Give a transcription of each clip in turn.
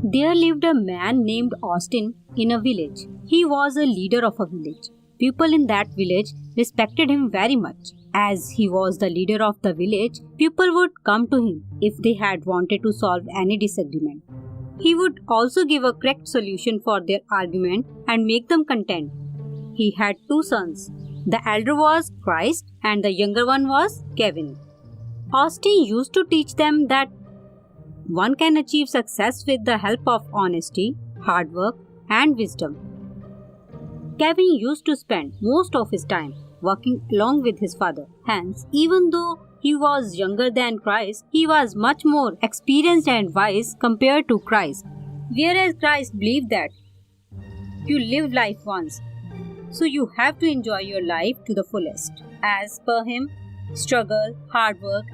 There lived a man named Austin in a village. He was a leader of a village. People in that village respected him very much. As he was the leader of the village, people would come to him if they had wanted to solve any disagreement. He would also give a correct solution for their argument and make them content. He had two sons. The elder was Christ and the younger one was Kevin. Austin used to teach them that one can achieve success with the help of honesty, hard work, and wisdom. Kevin used to spend most of his time working along with his father. Hence, even though he was younger than Christ, he was much more experienced and wise compared to Christ. Whereas Christ believed that you live life once, so you have to enjoy your life to the fullest. As per him, struggle, hard work,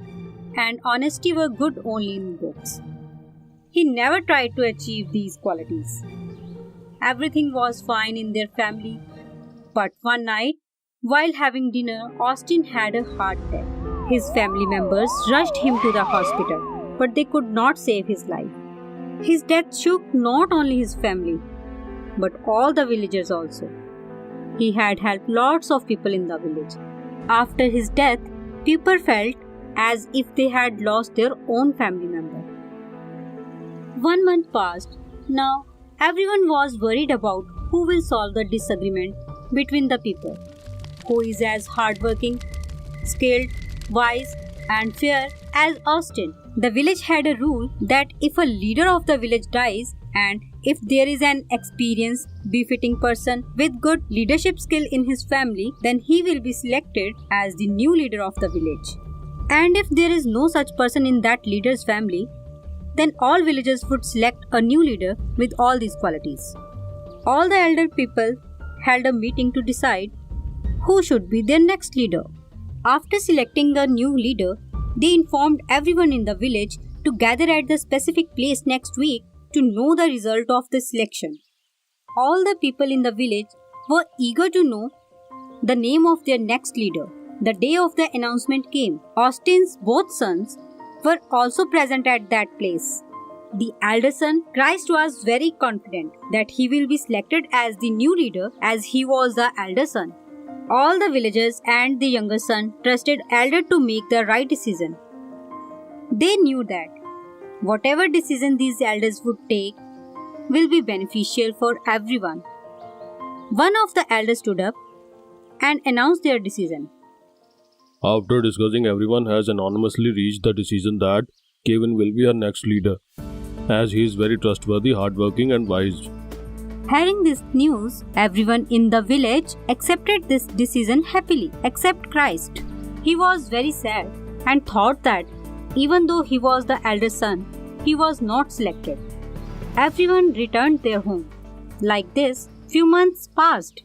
and honesty were good only in books. He never tried to achieve these qualities. Everything was fine in their family. But one night, while having dinner, Austin had a heart attack. His family members rushed him to the hospital, but they could not save his life. His death shook not only his family, but all the villagers also. He had helped lots of people in the village. After his death, people felt as if they had lost their own family member. 1 month passed. Now, everyone was worried about who will solve the disagreement between the people. Who is as hardworking, skilled, wise, and fair as Austin. The village had a rule that if a leader of the village dies and if there is an experienced, befitting person with good leadership skill in his family, then he will be selected as the new leader of the village. And if there is no such person in that leader's family, then all villagers would select a new leader with all these qualities. All the elder people held a meeting to decide who should be their next leader. After selecting a new leader, they informed everyone in the village to gather at the specific place next week to know the result of the selection. All the people in the village were eager to know the name of their next leader. The day of the announcement came. Austin's both sons were also present at that place. The elder son, Christ, was very confident that he will be selected as the new leader as he was the elder son. All the villagers and the younger son trusted elder to make the right decision. They knew that whatever decision these elders would take will be beneficial for everyone. One of the elders stood up and announced their decision. After discussing, everyone has unanimously reached the decision that Kevin will be our next leader, as he is very trustworthy, hardworking, and wise. Hearing this news, everyone in the village accepted this decision happily, except Christ. He was very sad and thought that even though he was the elder son, he was not selected. Everyone returned their home. Like this, few months passed.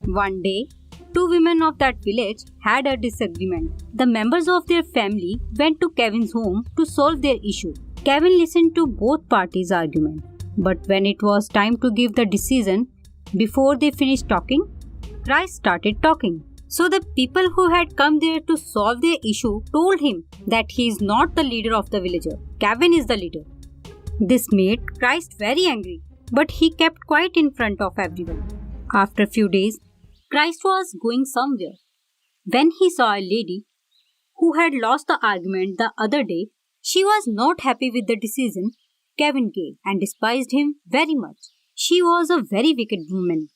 One day, two women of that village had a disagreement. The members of their family went to Kevin's home to solve their issue. Kevin listened to both parties' argument. But when it was time to give the decision, before they finished talking, Christ started talking. So the people who had come there to solve their issue told him that he is not the leader of the villager. Kevin is the leader. This made Christ very angry, but he kept quiet in front of everyone. After a few days, Christ was going somewhere. When he saw a lady who had lost the argument the other day, she was not happy with the decision Kevin gave and despised him very much. She was a very wicked woman.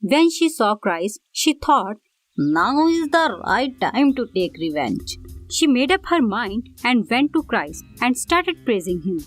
When she saw Christ, she thought, now is the right time to take revenge. She made up her mind and went to Christ and started praising him.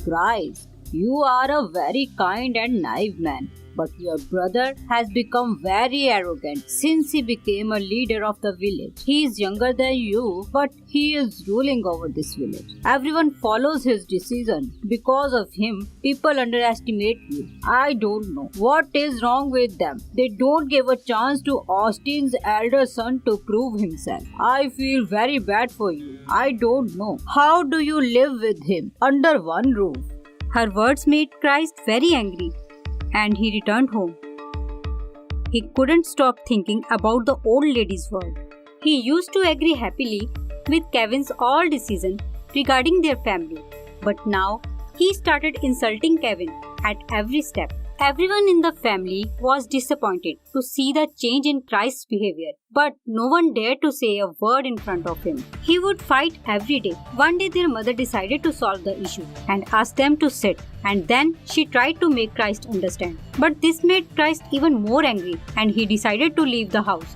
Christ, you are a very kind and naive man. But your brother has become very arrogant since he became a leader of the village. He is younger than you, but he is ruling over this village. Everyone follows his decision. Because of him, people underestimate you. I don't know what is wrong with them. They don't give a chance to Austin's elder son to prove himself. I feel very bad for you. I don't know. How do you live with him under one roof? Her words made Christ very angry, and he returned home. He couldn't stop thinking about the old lady's word. He used to agree happily with Kevin's all decisions regarding their family. But now he started insulting Kevin at every step. Everyone in the family was disappointed to see the change in Christ's behavior, but no one dared to say a word in front of him. He would fight every day. One day their mother decided to solve the issue and asked them to sit, and then she tried to make Christ understand. But this made Christ even more angry, and he decided to leave the house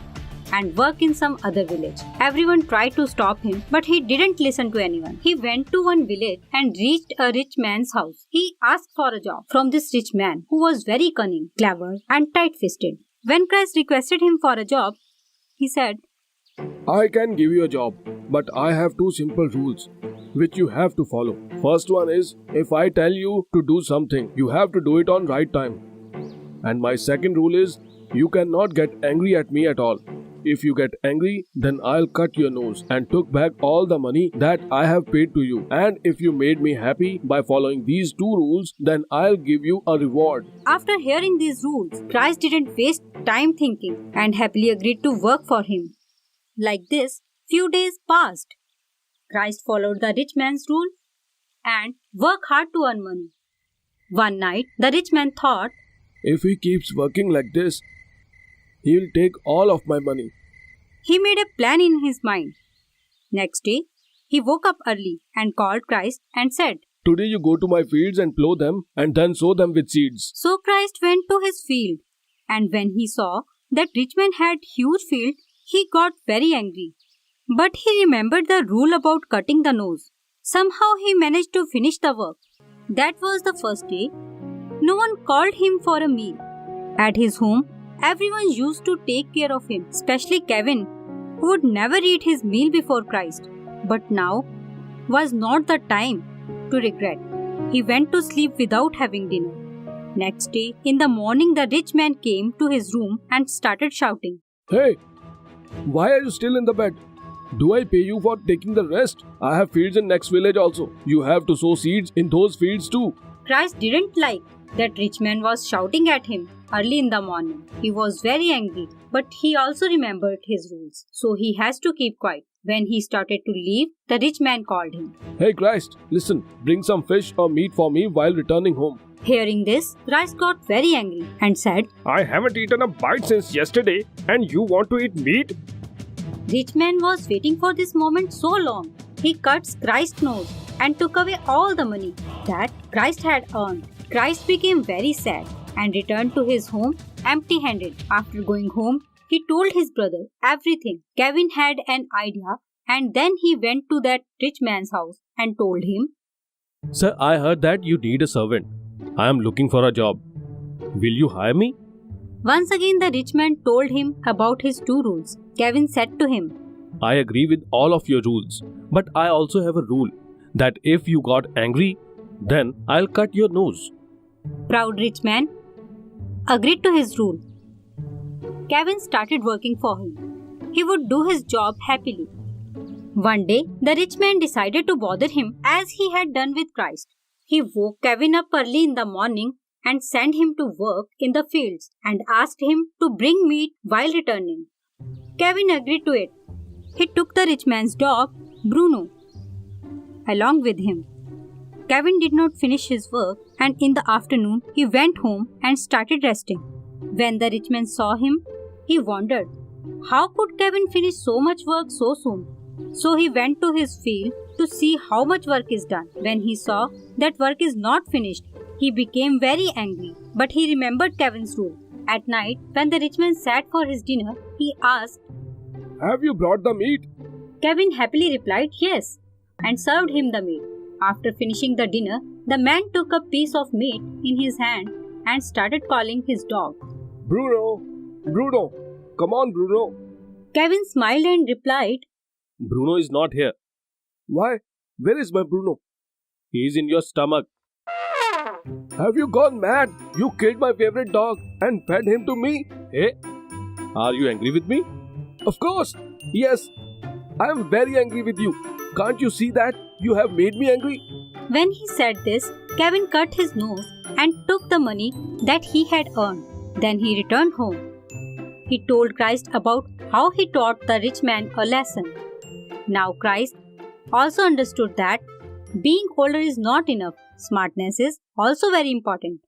and work in some other village. Everyone tried to stop him, but he didn't listen to anyone. He went to one village and reached a rich man's house. He asked for a job from this rich man, who was very cunning, clever, and tight-fisted. When Christ requested him for a job, he said, I can give you a job, but I have two simple rules which you have to follow. First one is, if I tell you to do something, you have to do it on right time. And my second rule is, you cannot get angry at me at all. If you get angry, then I'll cut your nose and took back all the money that I have paid to you. And if you made me happy by following these two rules, then I'll give you a reward. After hearing these rules, Christ didn't waste time thinking and happily agreed to work for him. Like this, few days passed. Christ followed the rich man's rule and worked hard to earn money. One night, the rich man thought, if he keeps working like this, he'll take all of my money. He made a plan in his mind. Next day, he woke up early and called Christ and said, today you go to my fields and plow them and then sow them with seeds. So Christ went to his field, and when he saw that rich man had huge field, he got very angry. But he remembered the rule about cutting the nose. Somehow he managed to finish the work. That was the first day. No one called him for a meal. At his home, everyone used to take care of him, especially Kevin, who would never eat his meal before Christ. But now was not the time to regret. He went to sleep without having dinner. Next day, in the morning, the rich man came to his room and started shouting, Hey, why are you still in the bed? Do I pay you for taking the rest? I have fields in next village also. You have to sow seeds in those fields too. Christ didn't like that rich man was shouting at him early in the morning. He was very angry, but he also remembered his rules, so he has to keep quiet. When he started to leave, the rich man called him. Hey Christ, listen, bring some fish or meat for me while returning home. Hearing this, Christ got very angry and said, I haven't eaten a bite since yesterday and you want to eat meat? Rich man was waiting for this moment so long. He cut Christ's nose and took away all the money that Christ had earned. Christ became very sad and returned to his home empty-handed. After going home, he told his brother everything. Kevin had an idea, and then he went to that rich man's house and told him, Sir, I heard that you need a servant. I am looking for a job. Will you hire me? Once again, the rich man told him about his two rules. Kevin said to him, I agree with all of your rules, but I also have a rule that if you got angry, then I'll cut your nose. Proud rich man agreed to his rule. Kevin started working for him. He would do his job happily. One day, the rich man decided to bother him as he had done with Christ. He woke Kevin up early in the morning and sent him to work in the fields and asked him to bring meat while returning. Kevin agreed to it. He took the rich man's dog, Bruno, along with him. Kevin did not finish his work, and in the afternoon he went home and started resting. When the rich man saw him, he wondered, how could Kevin finish so much work so soon? So he went to his field to see how much work is done. When he saw that work is not finished, he became very angry. But he remembered Kevin's rule. At night, when the rich man sat for his dinner, he asked, Have you brought the meat? Kevin happily replied yes, and served him the meat. After finishing the dinner, the man took a piece of meat in his hand and started calling his dog. Bruno, Bruno, come on Bruno. Kevin smiled and replied, Bruno is not here. Why? Where is my Bruno? He is in your stomach. Have you gone mad? You killed my favorite dog and fed him to me. Hey, are you angry with me? Of course. Yes, I am very angry with you. Can't you see that? You have made me angry. When he said this, Kevin cut his nose and took the money that he had earned. Then he returned home. He told Christ about how he taught the rich man a lesson. Now Christ also understood that being older is not enough. Smartness is also very important.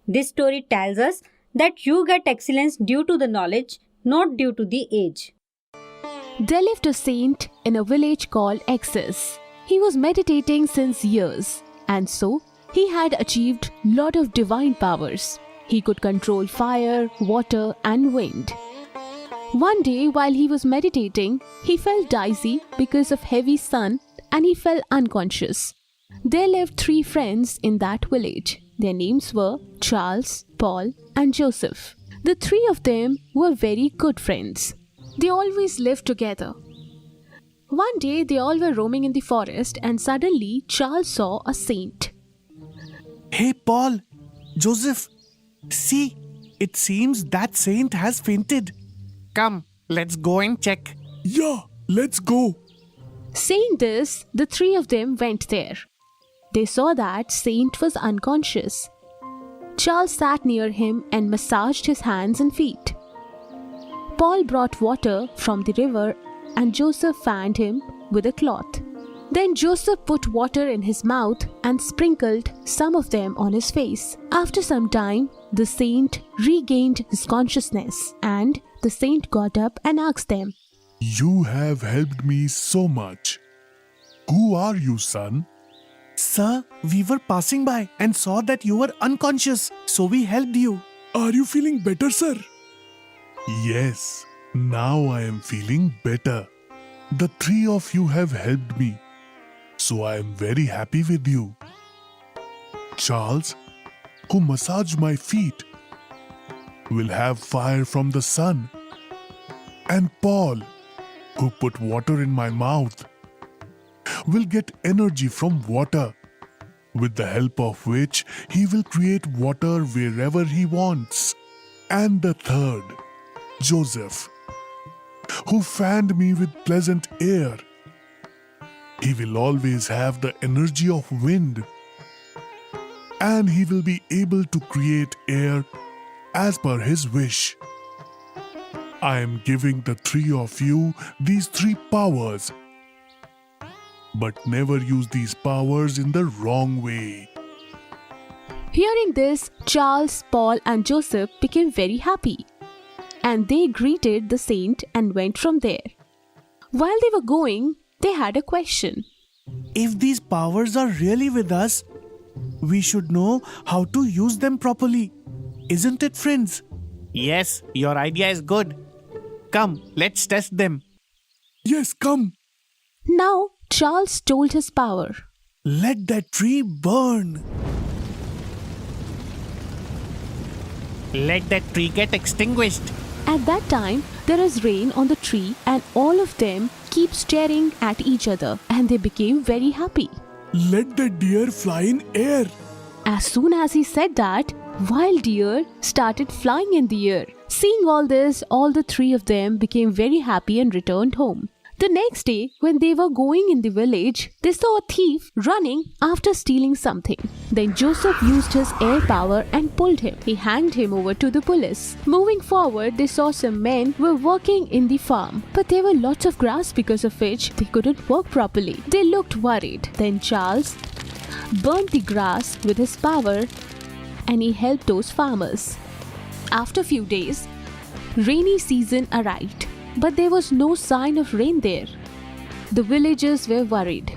This story tells us that you get excellence due to the knowledge, not due to the age. There lived a saint in a village called Exes. He was meditating since years, and so he had achieved lot of divine powers. He could control fire, water, and wind. One day while he was meditating, he felt dizzy because of heavy sun and he fell unconscious. There lived 3 friends in that village. Their names were Charles, Paul, and Joseph. The 3 of them were very good friends. They always lived together. One day they all were roaming in the forest and suddenly Charles saw a saint. Hey Paul, Joseph, see, it seems that saint has fainted. Come, let's go and check. Yeah, let's go. Saying this, the 3 of them went there. They saw that saint was unconscious. Charles sat near him and massaged his hands and feet. Paul brought water from the river and Joseph fanned him with a cloth. Then Joseph put water in his mouth and sprinkled some of them on his face. After some time, the saint regained his consciousness and the saint got up and asked them, You have helped me so much. Who are you, son? Sir, we were passing by and saw that you were unconscious, so we helped you. Are you feeling better, sir? Yes, now I am feeling better. The 3 of you have helped me, so I am very happy with you. Charles, who massaged my feet, will have fire from the sun. And Paul, who put water in my mouth, will get energy from water, with the help of which he will create water wherever he wants. And the 3rd, Joseph, who fanned me with pleasant air. He will always have the energy of wind, and he will be able to create air as per his wish. I am giving the 3 of you these 3 powers, but never use these powers in the wrong way. Hearing this, Charles, Paul, and Joseph became very happy, and they greeted the saint and went from there. While they were going, they had a question. If these powers are really with us, we should know how to use them properly. Isn't it, friends? Yes, your idea is good. Come, let's test them. Yes, come. Now, Charles told his power. Let that tree burn. Let that tree get extinguished. At that time, there is rain on the tree and all of them keep staring at each other and they became very happy. Let the deer fly in air. As soon as he said that, wild deer started flying in the air. Seeing all this, all the 3 of them became very happy and returned home. The next day, when they were going in the village, they saw a thief running after stealing something. Then Joseph used his air power and pulled him. He handed him over to the police. Moving forward, they saw some men were working in the farm, but there were lots of grass because of which they couldn't work properly. They looked worried. Then Charles burnt the grass with his power and he helped those farmers. After a few days, rainy season arrived. But there was no sign of rain there. The villagers were worried.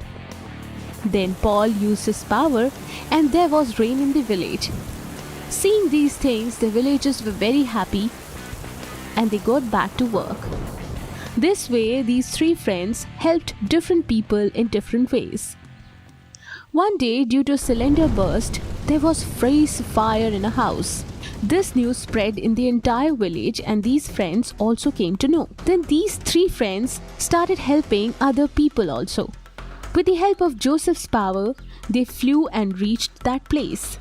Then Paul used his power and there was rain in the village. Seeing these things, the villagers were very happy and they got back to work. This way, these 3 friends helped different people in different ways. One day, due to a cylinder burst, there was fresh fire in a house. This news spread in the entire village and these friends also came to know. Then these 3 friends started helping other people also. With the help of Joseph's power, they flew and reached that place.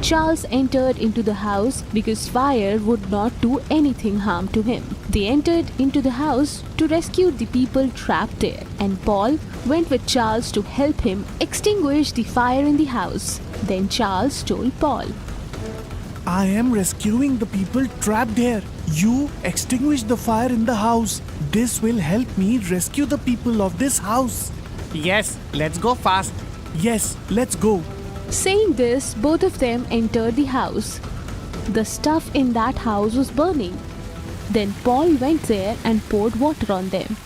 Charles entered into the house because fire would not do anything harm to him. They entered into the house to rescue the people trapped there, and Paul went with Charles to help him extinguish the fire in the house. Then Charles told Paul, I am rescuing the people trapped here. You extinguish the fire in the house. This will help me rescue the people of this house. Yes, let's go fast. Yes, let's go. Saying this, both of them entered the house. The stuff in that house was burning. Then Paul went there and poured water on them.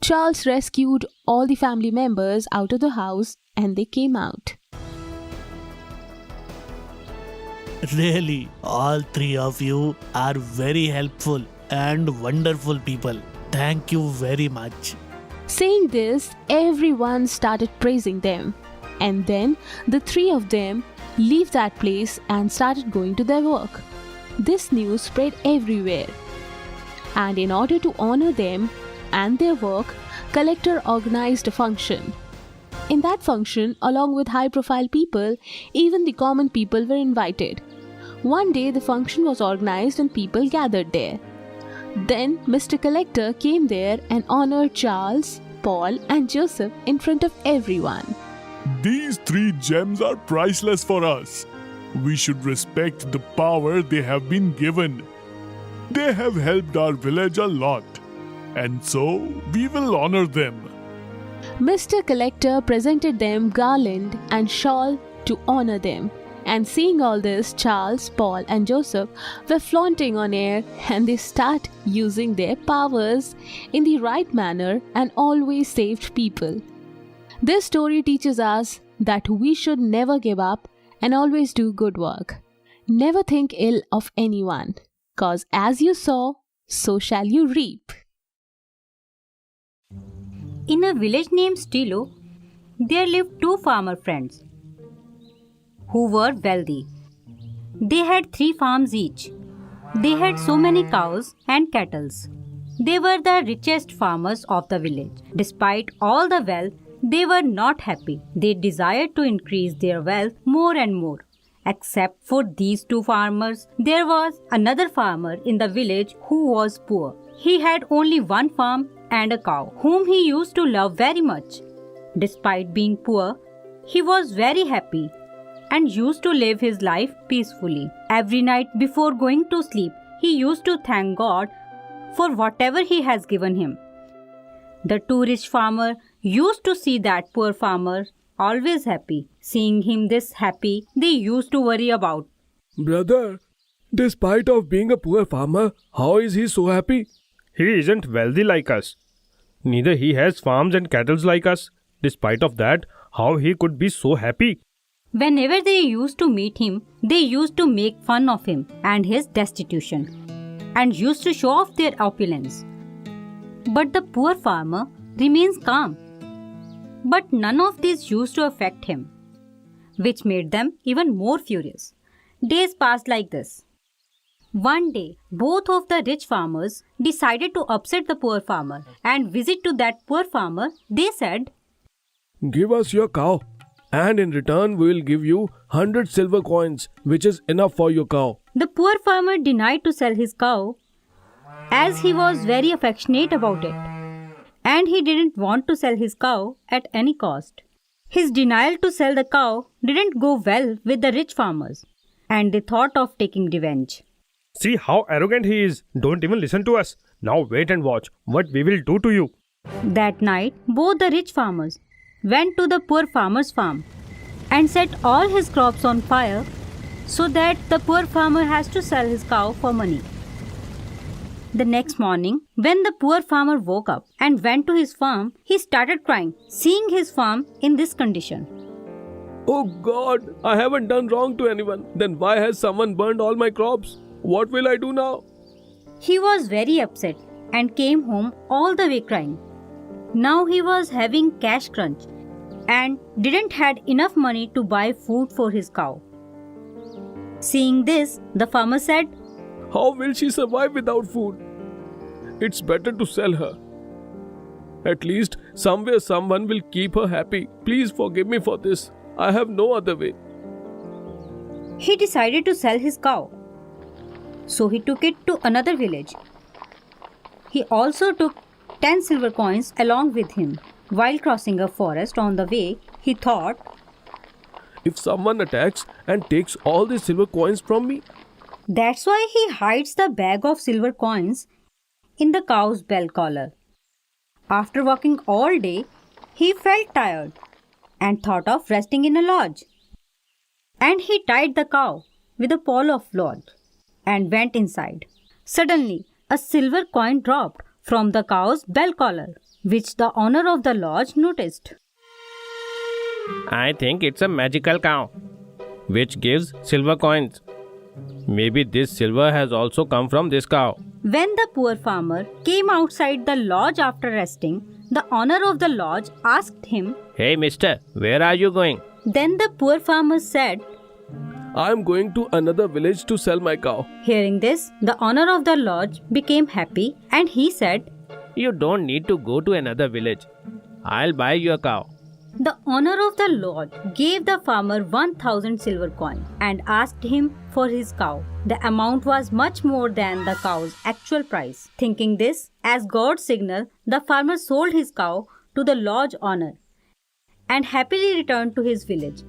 Charles rescued all the family members out of the house and they came out. Really, all three of you are very helpful and wonderful people. Thank you very much. Saying this, everyone started praising them. And then the three of them leave that place and started going to their work. This news spread everywhere. And in order to honor them and their work, collector organized a function. In that function, along with high-profile people, even the common people were invited. One day the function was organized and people gathered there. Then Mr. Collector came there and honored Charles, Paul and Joseph in front of everyone. These 3 gems are priceless for us. We should respect the power they have been given. They have helped our village a lot, and so we will honor them. Mr. Collector presented them garland and shawl to honor them. And seeing all this, Charles, Paul and Joseph were flaunting on air and they start using their powers in the right manner and always saved people. This story teaches us that we should never give up and always do good work. Never think ill of anyone, cause as you sow, so shall you reap. In a village named Stilo, there lived 2 farmer friends who were wealthy. They had 3 farms each. They had so many cows and cattle. They were the richest farmers of the village. Despite all the wealth, they were not happy. They desired to increase their wealth more and more. Except for these 2 farmers, there was another farmer in the village who was poor. He had only 1 farm and a cow, whom he used to love very much. Despite being poor, he was very happy and used to live his life peacefully. Every night before going to sleep, he used to thank God for whatever he has given him. The 2 rich farmers used to see that poor farmer always happy. Seeing him this happy, they used to worry about. Brother, despite of being a poor farmer, how is he so happy? He isn't wealthy like us. Neither he has farms and cattle like us. Despite of that, how he could be so happy? Whenever they used to meet him, they used to make fun of him and his destitution, and used to show off their opulence. But the poor farmer remains calm. But none of this used to affect him, which made them even more furious. Days passed like this. One day, both of the rich farmers decided to upset the poor farmer and visit to that poor farmer. They said, Give us your cow, and in return we will give you 100 silver coins, which is enough for your cow. The poor farmer denied to sell his cow as he was very affectionate about it, and he didn't want to sell his cow at any cost. His denial to sell the cow didn't go well with the rich farmers, and they thought of taking revenge. See how arrogant he is. Don't even listen to us. Now wait and watch what we will do to you. That night, both the rich farmers went to the poor farmer's farm and set all his crops on fire so that the poor farmer has to sell his cow for money. The next morning, when the poor farmer woke up and went to his farm, he started crying, seeing his farm in this condition. Oh God, I haven't done wrong to anyone. Then why has someone burned all my crops? What will I do now? He was very upset and came home all the way crying. Now he was having cash crunch and didn't had enough money to buy food for his cow. Seeing this, the farmer said, How will she survive without food? It's better to sell her. At least somewhere someone will keep her happy. Please forgive me for this. I have no other way. He decided to sell his cow. So he took it to another village. He also took 10 silver coins along with him. While crossing a forest on the way, he thought, If someone attacks and takes all the silver coins from me, that's why he hides the bag of silver coins in the cow's bell collar. After walking all day, he felt tired and thought of resting in a lodge. And he tied the cow with a pole of lodge and went inside. Suddenly, a silver coin dropped from the cow's bell collar, which the owner of the lodge noticed. I think it's a magical cow, which gives silver coins. Maybe this silver has also come from this cow. When the poor farmer came outside the lodge after resting, the owner of the lodge asked him. Hey mister, where are you going? Then the poor farmer said. I am going to another village to sell my cow. Hearing this, the owner of the lodge became happy and he said, You don't need to go to another village. I'll buy your cow. The owner of the lodge gave the farmer 1,000 silver coins and asked him for his cow. The amount was much more than the cow's actual price. Thinking this as God's signal, the farmer sold his cow to the lodge owner and happily returned to his village.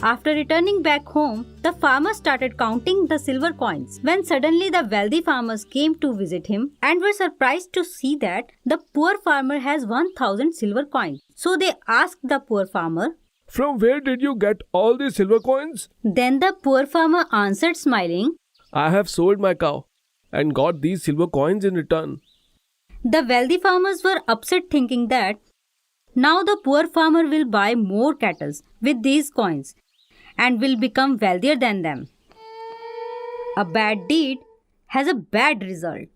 After returning back home, the farmer started counting the silver coins when suddenly the wealthy farmers came to visit him and were surprised to see that the poor farmer has 1,000 silver coins. So they asked the poor farmer, From where did you get all these silver coins? Then the poor farmer answered smiling, I have sold my cow and got these silver coins in return. The wealthy farmers were upset thinking that now the poor farmer will buy more cattle with these coins and will become wealthier than them. A bad deed has a bad result.